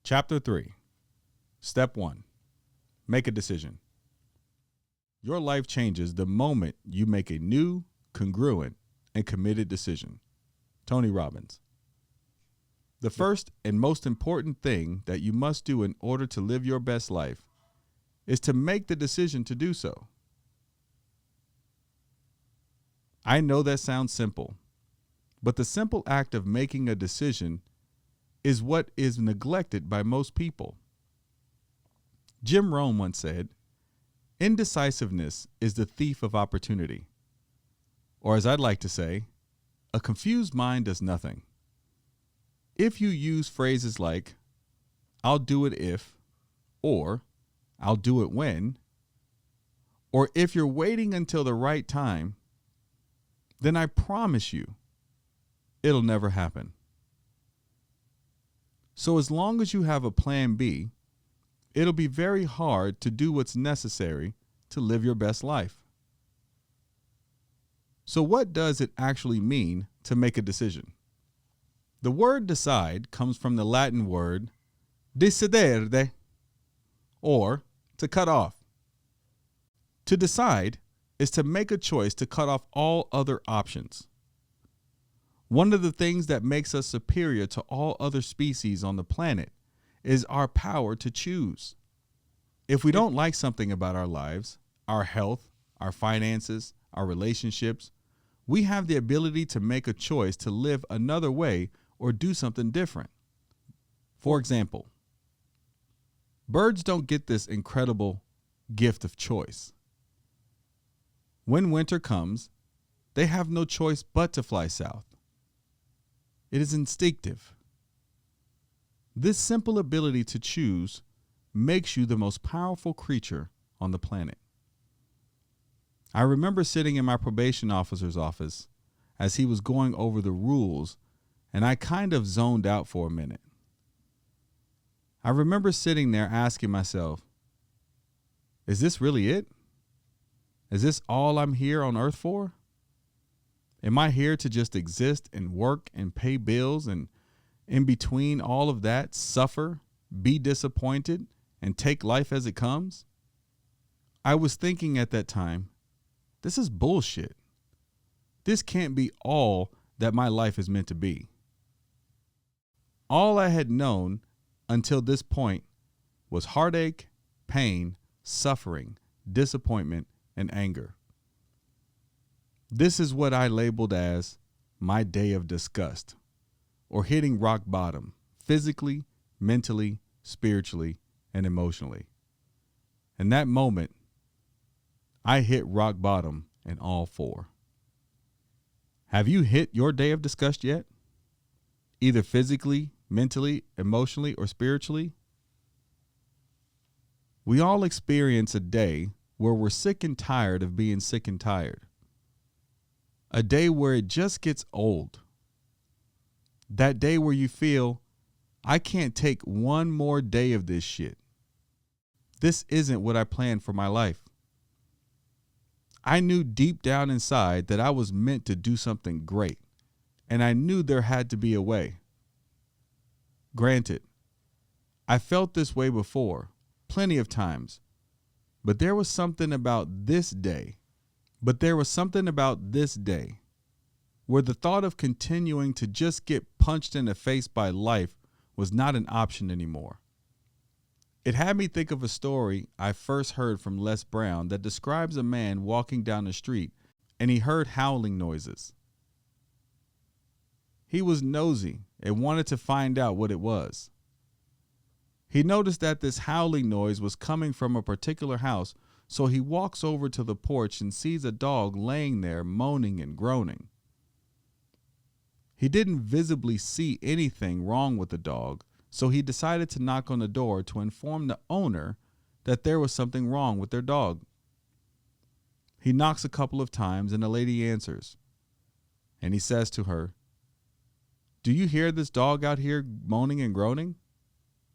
Chapter 3. Step 1. Make a decision. Your life changes the moment you make a new, congruent, and committed decision. Tony Robbins. The first and most important thing that you must do in order to live your best life is to make the decision to do so. I know that sounds simple, but the simple act of making a decision is what is neglected by most people. Jim Rohn once said, "Indecisiveness is the thief of opportunity." Or as I'd like to say, a confused mind does nothing. If you use phrases like, "I'll do it if," or "I'll do it when," or "if you're waiting until the right time," then I promise you, it'll never happen. So as long as you have a plan B, it'll be very hard to do what's necessary to live your best life. So what does it actually mean to make a decision? The word decide comes from the Latin word decidere, or to cut off. To decide is to make a choice to cut off all other options. One of the things that makes us superior to all other species on the planet is our power to choose. If we don't like something about our lives, our health, our finances, our relationships, we have the ability to make a choice to live another way or do something different. For example, birds don't get this incredible gift of choice. When winter comes, they have no choice but to fly south. It is instinctive. This simple ability to choose makes you the most powerful creature on the planet. I remember sitting in my probation officer's office as he was going over the rules, and I kind of zoned out for a minute. I remember sitting there asking myself, is this really it? Is this all I'm here on earth for? Am I here to just exist and work and pay bills, and in between all of that, suffer, be disappointed, and take life as it comes? I was thinking at that time, this is bullshit. This can't be all that my life is meant to be. All I had known until this point was heartache, pain, suffering, disappointment, and anger. This is what I labeled as my day of disgust, or hitting rock bottom, physically, mentally, spiritually, and emotionally. In that moment, I hit rock bottom in all four. Have you hit your day of disgust yet? Either physically, mentally, emotionally, or spiritually? We all experience a day where we're sick and tired of being sick and tired. A day where it just gets old. That day where you feel, I can't take one more day of this shit. This isn't what I planned for my life. I knew deep down inside that I was meant to do something great, and I knew there had to be a way. Granted, I felt this way before, plenty of times, but there was something about this day where the thought of continuing to just get punched in the face by life was not an option anymore. It had me think of a story I first heard from Les Brown that describes a man walking down the street and he heard howling noises. He was nosy and wanted to find out what it was. He noticed that this howling noise was coming from a particular house, so he walks over to the porch and sees a dog laying there moaning and groaning. He didn't visibly see anything wrong with the dog, so he decided to knock on the door to inform the owner that there was something wrong with their dog. He knocks a couple of times and the lady answers, and he says to her, "Do you hear this dog out here moaning and groaning?"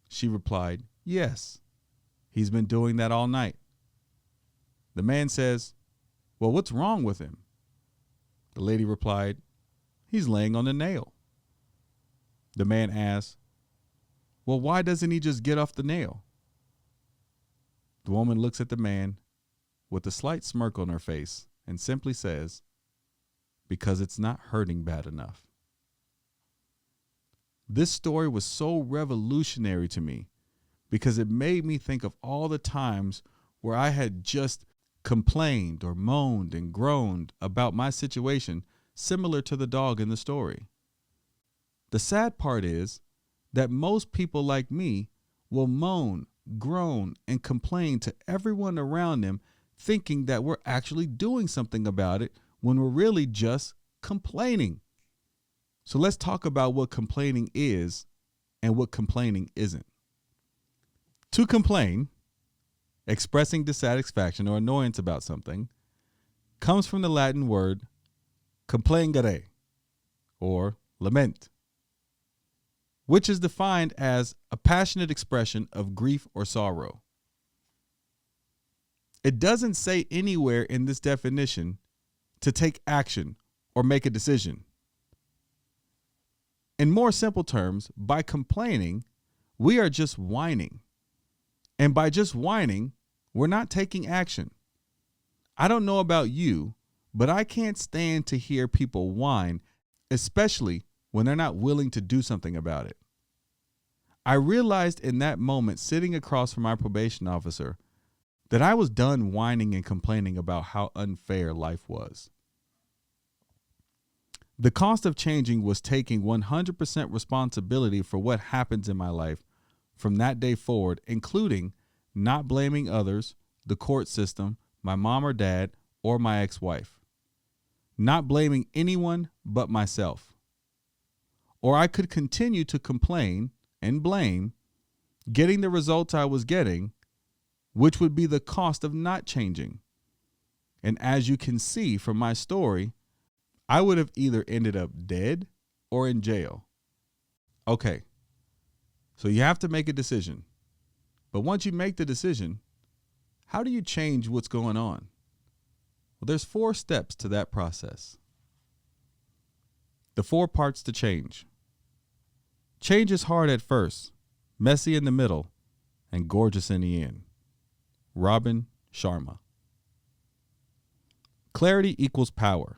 She replied, "Yes. He's been doing that all night." The man says, "Well, what's wrong with him?" The lady replied, "He's laying on the nail." The man asked, Well, why doesn't he just get off the nail? The woman looks at the man with a slight smirk on her face and simply says, because it's not hurting bad enough. This story was so revolutionary to me because it made me think of all the times where I had just complained or moaned and groaned about my situation, similar to the dog in the story. The sad part is that most people like me will moan, groan, and complain to everyone around them, thinking that we're actually doing something about it when we're really just complaining. So let's talk about what complaining is and what complaining isn't. To complain, expressing dissatisfaction or annoyance about something, comes from the Latin word complengere, or lament, which is defined as a passionate expression of grief or sorrow. It doesn't say anywhere in this definition to take action or make a decision. In more simple terms, by complaining, we are just whining. And by just whining, we're not taking action. I don't know about you, but I can't stand to hear people whine, especially when they're not willing to do something about it. I realized in that moment, sitting across from my probation officer, that I was done whining and complaining about how unfair life was. The cost of changing was taking 100% responsibility for what happens in my life from that day forward, including not blaming others, the court system, my mom or dad, or my ex-wife. Not blaming anyone but myself. Or I could continue to complain and blame, getting the results I was getting, which would be the cost of not changing. And as you can see from my story, I would have either ended up dead or in jail. Okay, so you have to make a decision. But once you make the decision, how do you change what's going on? Well, there's 4 steps to that process. The 4 parts to change. Change is hard at first, messy in the middle, and gorgeous in the end. Robin Sharma. Clarity equals power.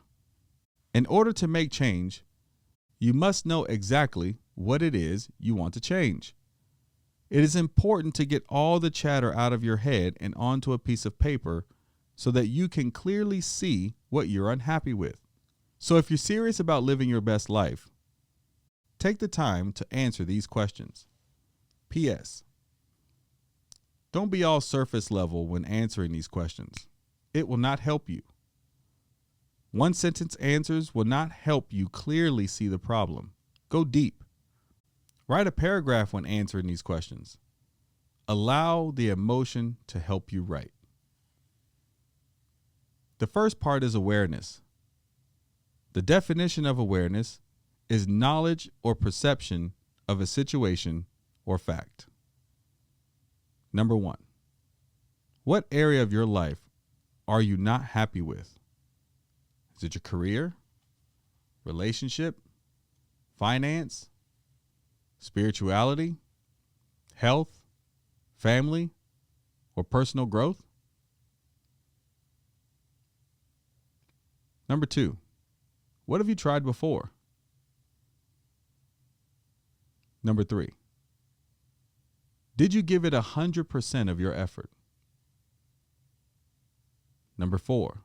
In order to make change, you must know exactly what it is you want to change. It is important to get all the chatter out of your head and onto a piece of paper so that you can clearly see what you're unhappy with. So if you're serious about living your best life, take the time to answer these questions. P.S. Don't be all surface level when answering these questions. It will not help you. One sentence answers will not help you clearly see the problem. Go deep. Write a paragraph when answering these questions. Allow the emotion to help you write. The first part is awareness. The definition of awareness is knowledge or perception of a situation or fact. Number 1, what area of your life are you not happy with? Is it your career, relationship, finance, spirituality, health, family, or personal growth? Number 2, what have you tried before? Number 3, did you give it 100% of your effort? Number 4,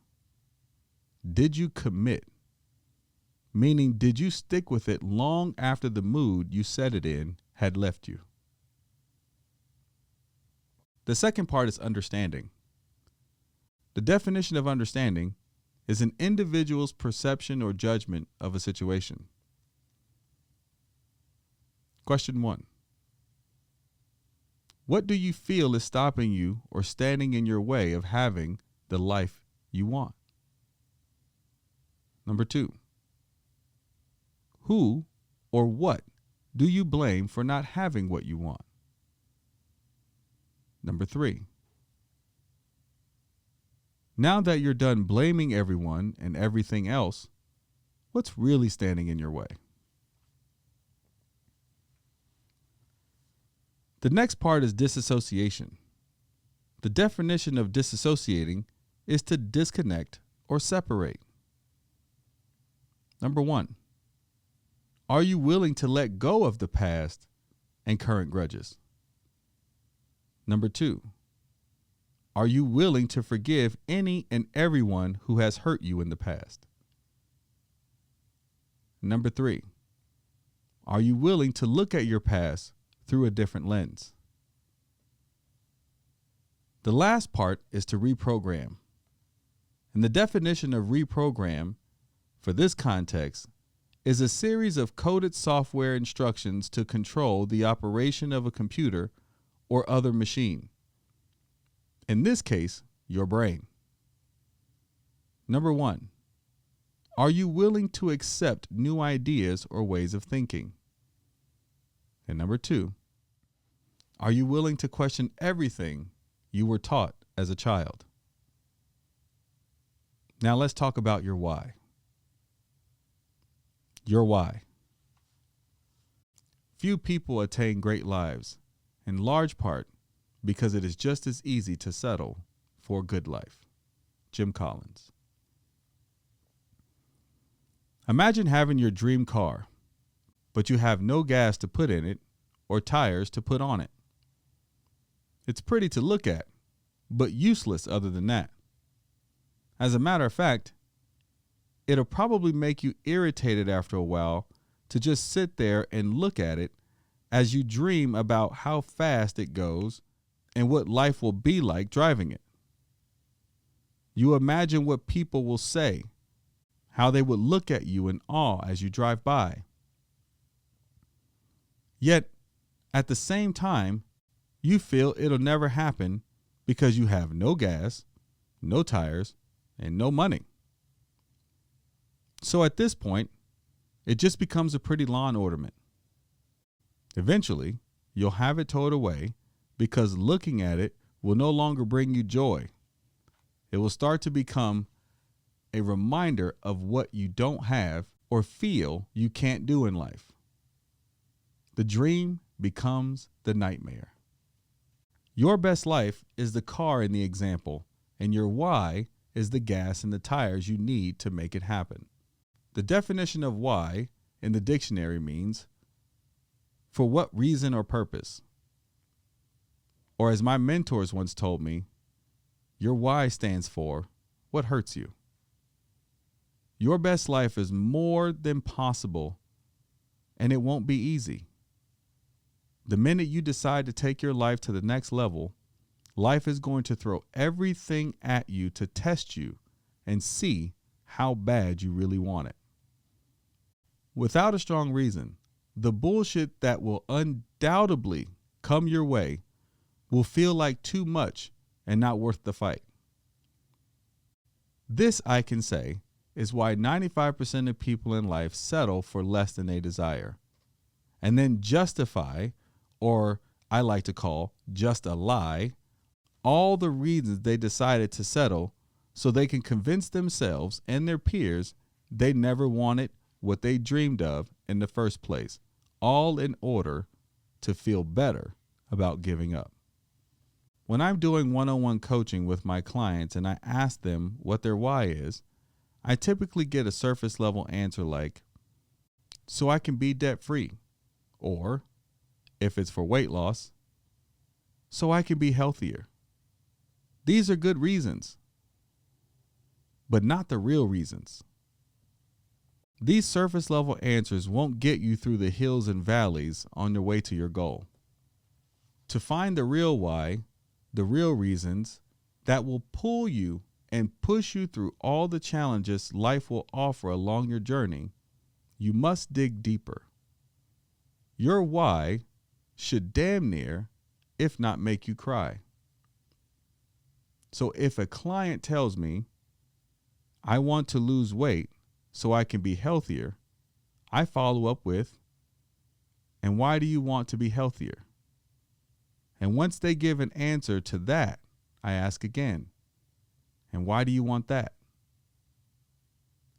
did you commit? Meaning, did you stick with it long after the mood you set it in had left you? The second part is understanding. The definition of understanding is an individual's perception or judgment of a situation. Question 1. What do you feel is stopping you or standing in your way of having the life you want? Number 2. Who or what do you blame for not having what you want? Number 3. Now that you're done blaming everyone and everything else, what's really standing in your way? The next part is disassociation. The definition of disassociating is to disconnect or separate. Number 1, are you willing to let go of the past and current grudges? Number 2, are you willing to forgive any and everyone who has hurt you in the past? Number 3, are you willing to look at your past through a different lens? The last part is to reprogram. And the definition of reprogram for this context is a series of coded software instructions to control the operation of a computer or other machine. In this case, your brain. Number 1, are you willing to accept new ideas or ways of thinking? And number 2, are you willing to question everything you were taught as a child? Now let's talk about your why. Your why. Few people attain great lives, in large part because it is just as easy to settle for a good life. Jim Collins. Imagine having your dream car, but you have no gas to put in it or tires to put on it. It's pretty to look at, but useless other than that. As a matter of fact, it'll probably make you irritated after a while to just sit there and look at it as you dream about how fast it goes and what life will be like driving it. You imagine what people will say, how they would look at you in awe as you drive by. Yet, at the same time, you feel it'll never happen because you have no gas, no tires, and no money. So at this point, it just becomes a pretty lawn ornament. Eventually, you'll have it towed away because looking at it will no longer bring you joy. It will start to become a reminder of what you don't have or feel you can't do in life. The dream becomes the nightmare. Your best life is the car in the example, and your why is the gas and the tires you need to make it happen. The definition of why in the dictionary means for what reason or purpose. Or as my mentors once told me, your why stands for what hurts you. Your best life is more than possible, and it won't be easy. The minute you decide to take your life to the next level, life is going to throw everything at you to test you and see how bad you really want it. Without a strong reason, the bullshit that will undoubtedly come your way will feel like too much and not worth the fight. This, I can say, is why 95% of people in life settle for less than they desire, and then justify, or I like to call just a lie, all the reasons they decided to settle so they can convince themselves and their peers they never wanted what they dreamed of in the first place, all in order to feel better about giving up. When I'm doing one-on-one coaching with my clients and I ask them what their why is, I typically get a surface level answer like, so I can be debt free, or if it's for weight loss, so I can be healthier. These are good reasons, but not the real reasons. These surface level answers won't get you through the hills and valleys on your way to your goal. To find the real why, the real reasons that will pull you and push you through all the challenges life will offer along your journey, you must dig deeper. Your why should damn near, if not make you cry. So if a client tells me, I want to lose weight so I can be healthier, I follow up with, and why do you want to be healthier? And once they give an answer to that, I ask again, and why do you want that?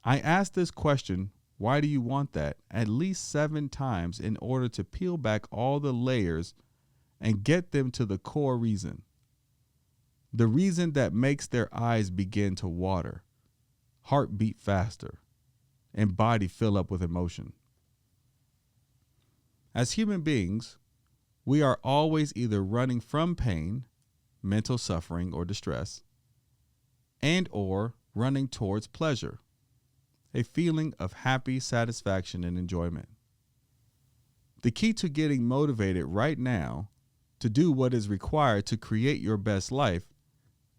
I ask this question, why do you want that, at least 7 times in order to peel back all the layers and get them to the core reason. The reason that makes their eyes begin to water, heart beat faster, and body fill up with emotion. As human beings, we are always either running from pain, mental suffering or distress, and or running towards pleasure, a feeling of happy satisfaction and enjoyment. The key to getting motivated right now to do what is required to create your best life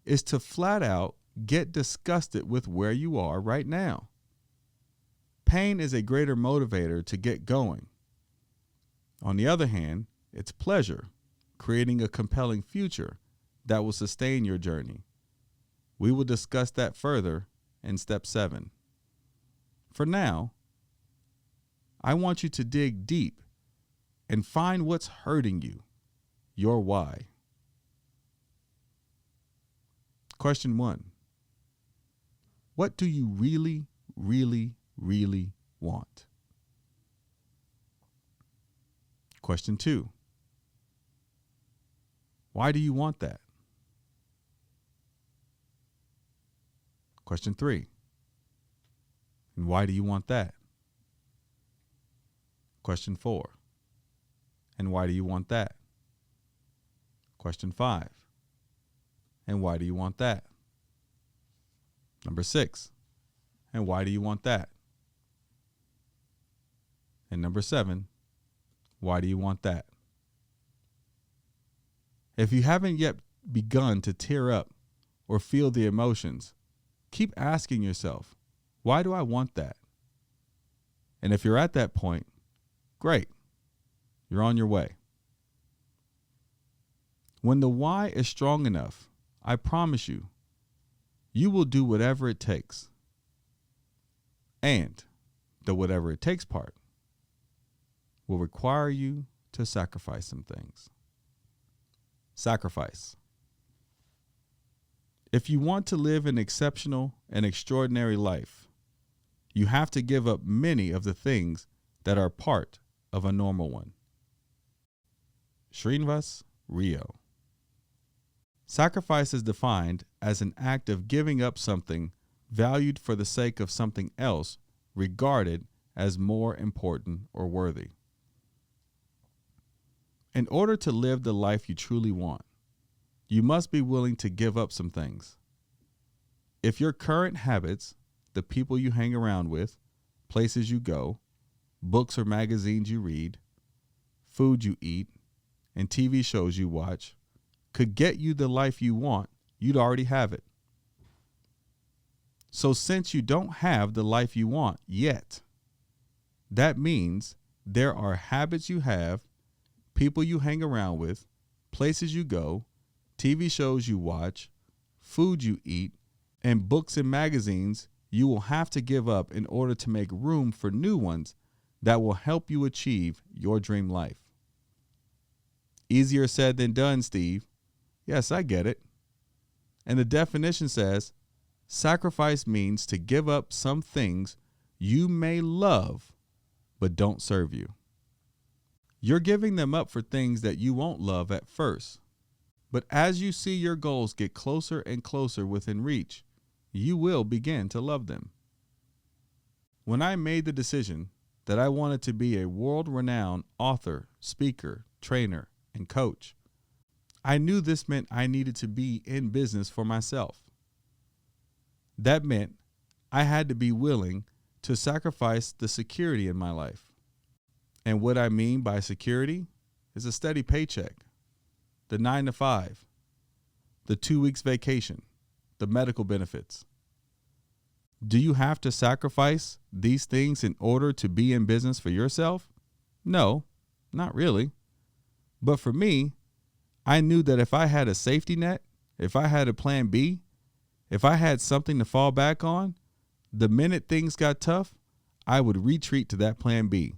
is to flat out get disgusted with where you are right now. Pain is a greater motivator to get going. On the other hand, it's pleasure, creating a compelling future that will sustain your journey. We will discuss that further in step 7. For now, I want you to dig deep and find what's hurting you, your why. Question 1. What do you really, really, really want? Question 2. Why do you want that? Question 3. And why do you want that? Question 4. And why do you want that? Question 5. And why do you want that? Number 6. And why do you want that? And number 7. Why do you want that? If you haven't yet begun to tear up or feel the emotions, keep asking yourself, why do I want that? And if you're at that point, great, you're on your way. When the why is strong enough, I promise you, you will do whatever it takes. And the whatever it takes part will require you to sacrifice some things. Sacrifice. If you want to live an exceptional and extraordinary life, you have to give up many of the things that are part of a normal one. Srinivas Rio. Sacrifice is defined as an act of giving up something valued for the sake of something else regarded as more important or worthy. In order to live the life you truly want, you must be willing to give up some things. If your current habits, the people you hang around with, places you go, books or magazines you read, food you eat, and TV shows you watch could get you the life you want, you'd already have it. So since you don't have the life you want yet, that means there are habits you have, people you hang around with, places you go, TV shows you watch, food you eat, and books and magazines you will have to give up in order to make room for new ones that will help you achieve your dream life. Easier said than done, Steve. Yes, I get it. And the definition says, sacrifice means to give up some things you may love but don't serve you. You're giving them up for things that you won't love at first. But as you see your goals get closer and closer within reach, you will begin to love them. When I made the decision that I wanted to be a world-renowned author, speaker, trainer, and coach, I knew this meant I needed to be in business for myself. That meant I had to be willing to sacrifice the security in my life. And what I mean by security is a steady paycheck, the 9 to 5, the 2 weeks vacation, the medical benefits. Do you have to sacrifice these things in order to be in business for yourself? No, not really. But for me, I knew that if I had a safety net, if I had a plan B, if I had something to fall back on, the minute things got tough, I would retreat to that plan B.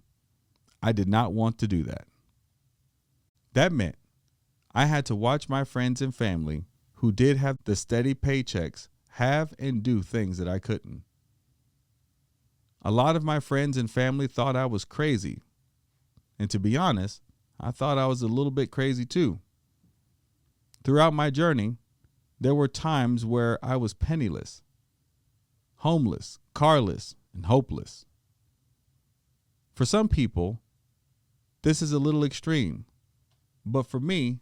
I did not want to do that. That meant I had to watch my friends and family who did have the steady paychecks have and do things that I couldn't. A lot of my friends and family thought I was crazy. And to be honest, I thought I was a little bit crazy too. Throughout my journey, there were times where I was penniless, homeless, carless, and hopeless. For some people, this is a little extreme, but for me,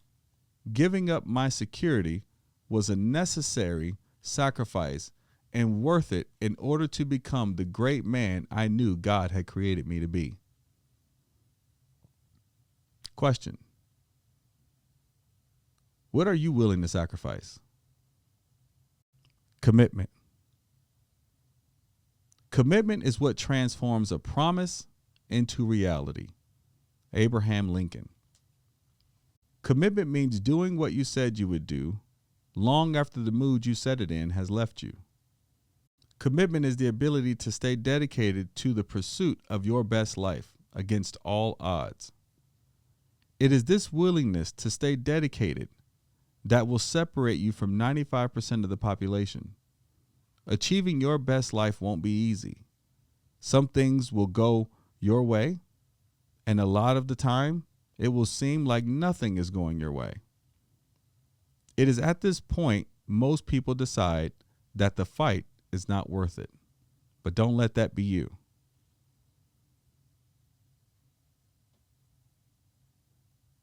giving up my security was a necessary sacrifice and worth it in order to become the great man I knew God had created me to be. Question: what are you willing to sacrifice? Commitment. Commitment is what transforms a promise into reality. Abraham Lincoln. Commitment means doing what you said you would do long after the mood you set it in has left you. Commitment is the ability to stay dedicated to the pursuit of your best life against all odds. It is this willingness to stay dedicated that will separate you from 95% of the population. Achieving your best life won't be easy. Some things will go your way, and a lot of the time, it will seem like nothing is going your way. It is at this point most people decide that the fight is not worth it. But don't let that be you.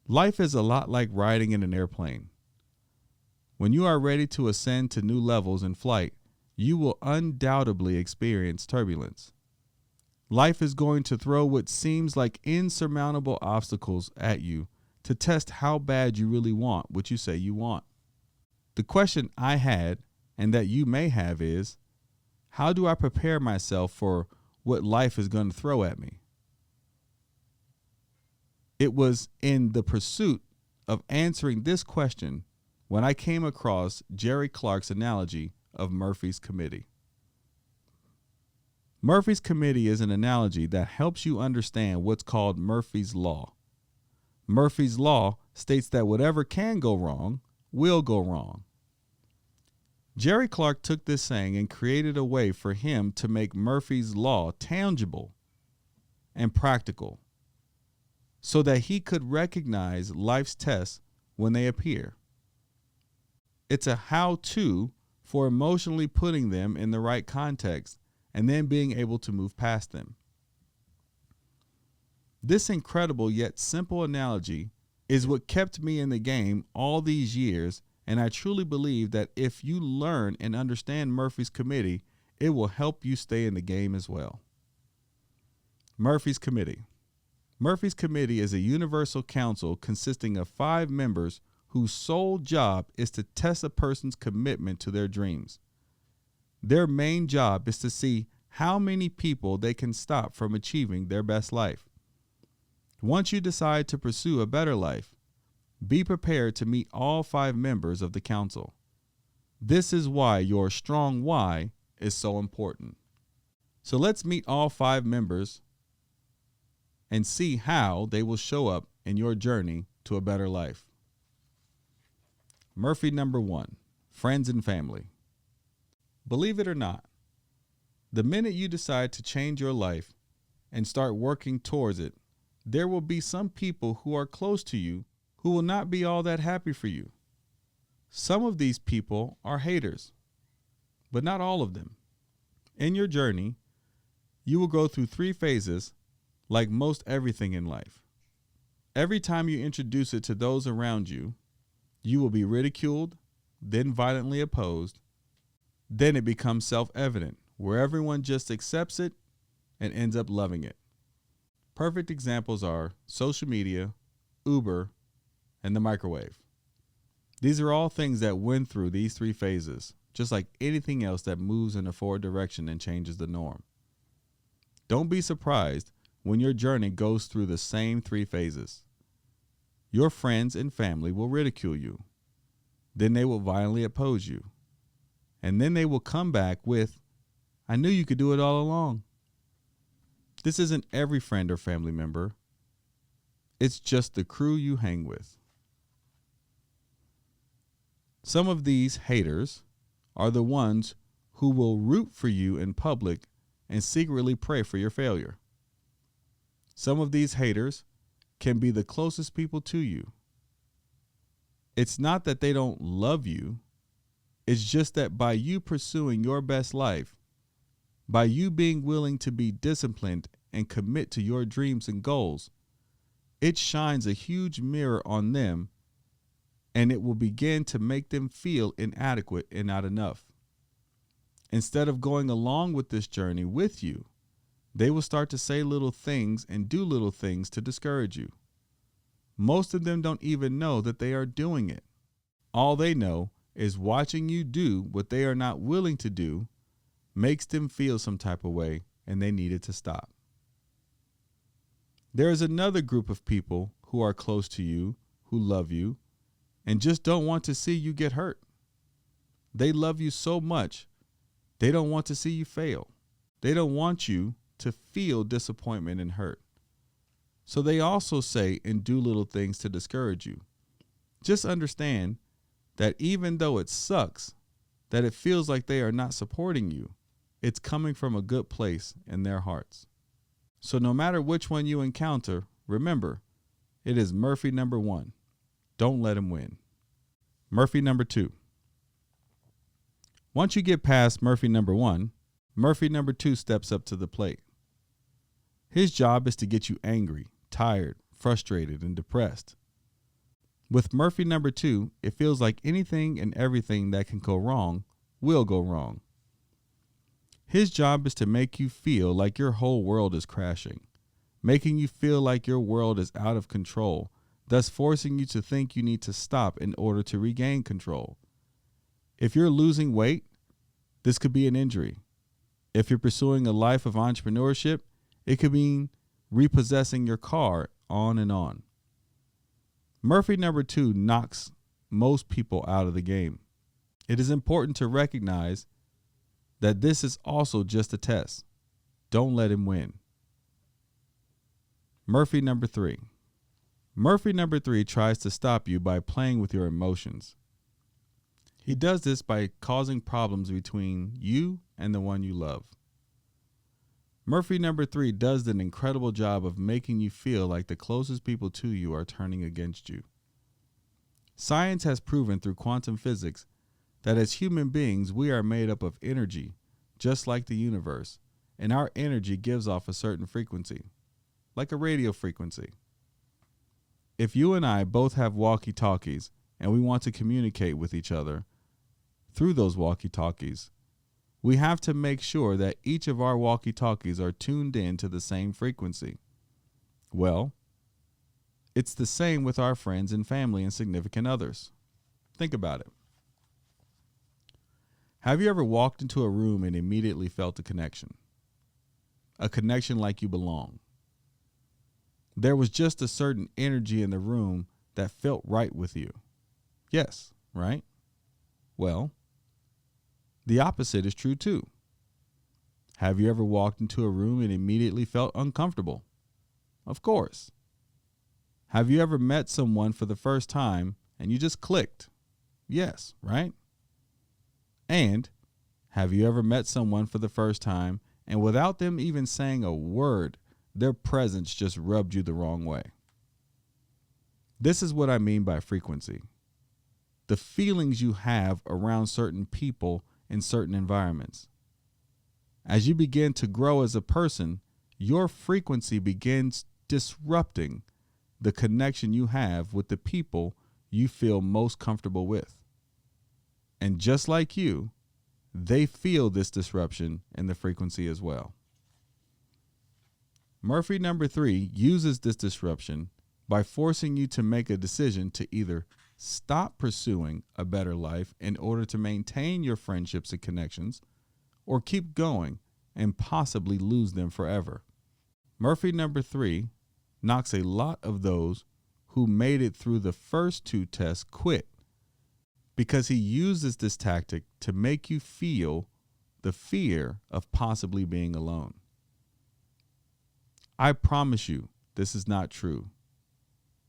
Life is a lot like riding in an airplane. When you are ready to ascend to new levels in flight, you will undoubtedly experience turbulence. Life is going to throw what seems like insurmountable obstacles at you to test how bad you really want what you say you want. The question I had, and that you may have, is, how do I prepare myself for what life is going to throw at me? It was in the pursuit of answering this question when I came across Jerry Clark's analogy of Murphy's Committee. Murphy's Committee is an analogy that helps you understand what's called Murphy's Law. Murphy's Law states that whatever can go wrong will go wrong. Jerry Clark took this saying and created a way for him to make Murphy's Law tangible and practical so that he could recognize life's tests when they appear. It's a how-to for emotionally putting them in the right context and then being able to move past them. This incredible yet simple analogy is what kept me in the game all these years, and I truly believe that if you learn and understand Murphy's Committee, it will help you stay in the game as well. Murphy's Committee. Murphy's Committee is a universal council consisting of 5 members whose sole job is to test a person's commitment to their dreams. Their main job is to see how many people they can stop from achieving their best life. Once you decide to pursue a better life, be prepared to meet all 5 members of the council. This is why your strong why is so important. So let's meet all 5 members and see how they will show up in your journey to a better life. Murphy number 1, friends and family. Believe it or not, the minute you decide to change your life and start working towards it, there will be some people who are close to you who will not be all that happy for you. Some of these people are haters, but not all of them. In your journey, you will go through 3 phases like most everything in life. Every time you introduce it to those around you, you will be ridiculed, then violently opposed. Then it becomes self-evident, where everyone just accepts it and ends up loving it. Perfect examples are social media, Uber, and the microwave. These are all things that went through these 3 phases, just like anything else that moves in a forward direction and changes the norm. Don't be surprised when your journey goes through the same 3 phases. Your friends and family will ridicule you. Then they will violently oppose you. And then they will come back with, "I knew you could do it all along." This isn't every friend or family member. It's just the crew you hang with. Some of these haters are the ones who will root for you in public and secretly pray for your failure. Some of these haters can be the closest people to you. It's not that they don't love you. It's just that by you pursuing your best life, by you being willing to be disciplined and commit to your dreams and goals, it shines a huge mirror on them, and it will begin to make them feel inadequate and not enough. Instead of going along with this journey with you, they will start to say little things and do little things to discourage you. Most of them don't even know that they are doing it. All they know is watching you do what they are not willing to do makes them feel some type of way, and they need it to stop. There is another group of people who are close to you, who love you, and just don't want to see you get hurt. They love you so much, they don't want to see you fail. They don't want you to feel disappointment and hurt. So they also say and do little things to discourage you. Just understand that even though it sucks, that it feels like they are not supporting you, it's coming from a good place in their hearts. So no matter which one you encounter, remember, it is Murphy number 1. Don't let him win. Murphy number 2. Once you get past Murphy number 1, Murphy number 2 steps up to the plate. His job is to get you angry, tired, frustrated, and depressed. With Murphy number 2, it feels like anything and everything that can go wrong will go wrong. His job is to make you feel like your whole world is crashing, making you feel like your world is out of control, thus forcing you to think you need to stop in order to regain control. If you're losing weight, this could be an injury. If you're pursuing a life of entrepreneurship, it could mean repossessing your car, on and on. Murphy number 2 knocks most people out of the game. It is important to recognize that this is also just a test. Don't let him win. Murphy number 3. Murphy number 3 tries to stop you by playing with your emotions. He does this by causing problems between you and the one you love. Murphy number 3 does an incredible job of making you feel like the closest people to you are turning against you. Science has proven through quantum physics that as human beings, we are made up of energy, just like the universe, and our energy gives off a certain frequency, like a radio frequency. If you and I both have walkie-talkies and we want to communicate with each other through those walkie-talkies, we have to make sure that each of our walkie-talkies are tuned in to the same frequency. Well, it's the same with our friends and family and significant others. Think about it. Have you ever walked into a room and immediately felt a connection? A connection like you belong. There was just a certain energy in the room that felt right with you. Yes, right? Well, the opposite is true too. Have you ever walked into a room and immediately felt uncomfortable? Of course. Have you ever met someone for the first time and you just clicked? Yes, right? And have you ever met someone for the first time and without them even saying a word, their presence just rubbed you the wrong way? This is what I mean by frequency. The feelings you have around certain people in certain environments. As you begin to grow as a person, your frequency begins disrupting the connection you have with the people you feel most comfortable with. And just like you, they feel this disruption in the frequency as well. Murphy number 3 uses this disruption by forcing you to make a decision to either stop pursuing a better life in order to maintain your friendships and connections, or keep going and possibly lose them forever. Murphy number 3 knocks a lot of those who made it through the first 2 tests quit because he uses this tactic to make you feel the fear of possibly being alone. I promise you, this is not true.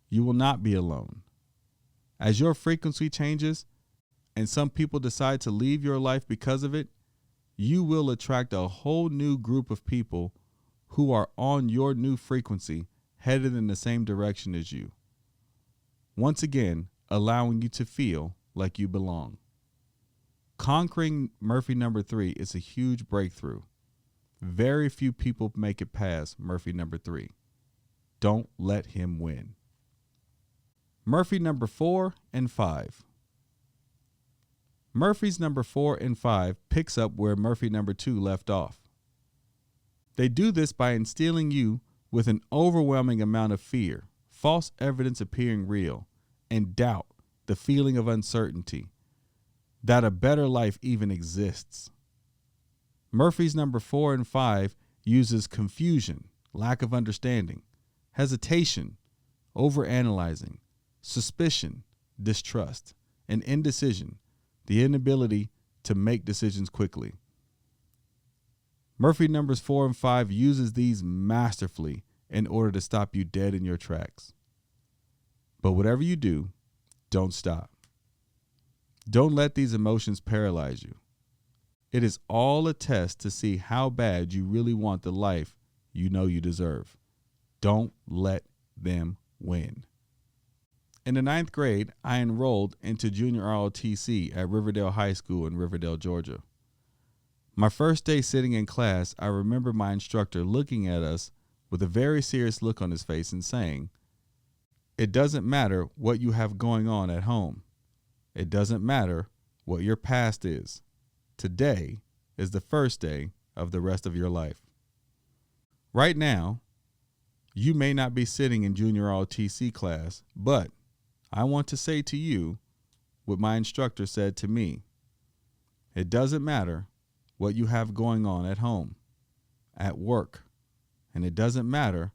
You will not be alone. As your frequency changes and some people decide to leave your life because of it, you will attract a whole new group of people who are on your new frequency headed in the same direction as you. Once again, allowing you to feel like you belong. Conquering Murphy number 3 is a huge breakthrough. Very few people make it past Murphy number 3. Don't let him win. Murphy number 4 and 5. Murphy's number 4 and 5 picks up where Murphy number 2 left off. They do this by instilling you with an overwhelming amount of fear, false evidence appearing real, and doubt, the feeling of uncertainty, that a better life even exists. Murphy's number 4 and 5 uses confusion, lack of understanding, hesitation, overanalyzing, suspicion, distrust, and indecision, the inability to make decisions quickly. Murphy numbers 4 and 5 uses these masterfully in order to stop you dead in your tracks. But whatever you do, don't stop. Don't let these emotions paralyze you. It is all a test to see how bad you really want the life you know you deserve. Don't let them win. In the 9th grade, I enrolled into junior ROTC at Riverdale High School in Riverdale, Georgia. My first day sitting in class, I remember my instructor looking at us with a very serious look on his face and saying, "It doesn't matter what you have going on at home. It doesn't matter what your past is. Today is the first day of the rest of your life." Right now, you may not be sitting in junior ROTC class, but I want to say to you what my instructor said to me. It doesn't matter what you have going on at home, at work, and it doesn't matter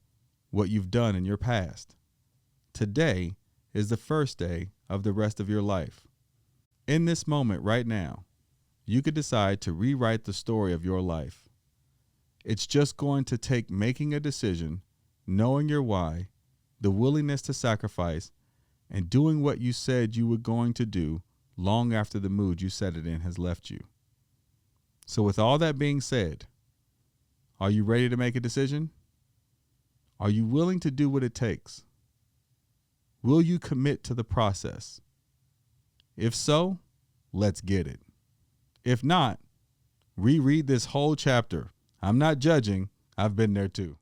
what you've done in your past. Today is the first day of the rest of your life. In this moment right now, you could decide to rewrite the story of your life. It's just going to take making a decision, knowing your why, the willingness to sacrifice, and doing what you said you were going to do long after the mood you set it in has left you. So with all that being said, are you ready to make a decision? Are you willing to do what it takes? Will you commit to the process? If so, let's get it. If not, reread this whole chapter. I'm not judging. I've been there too.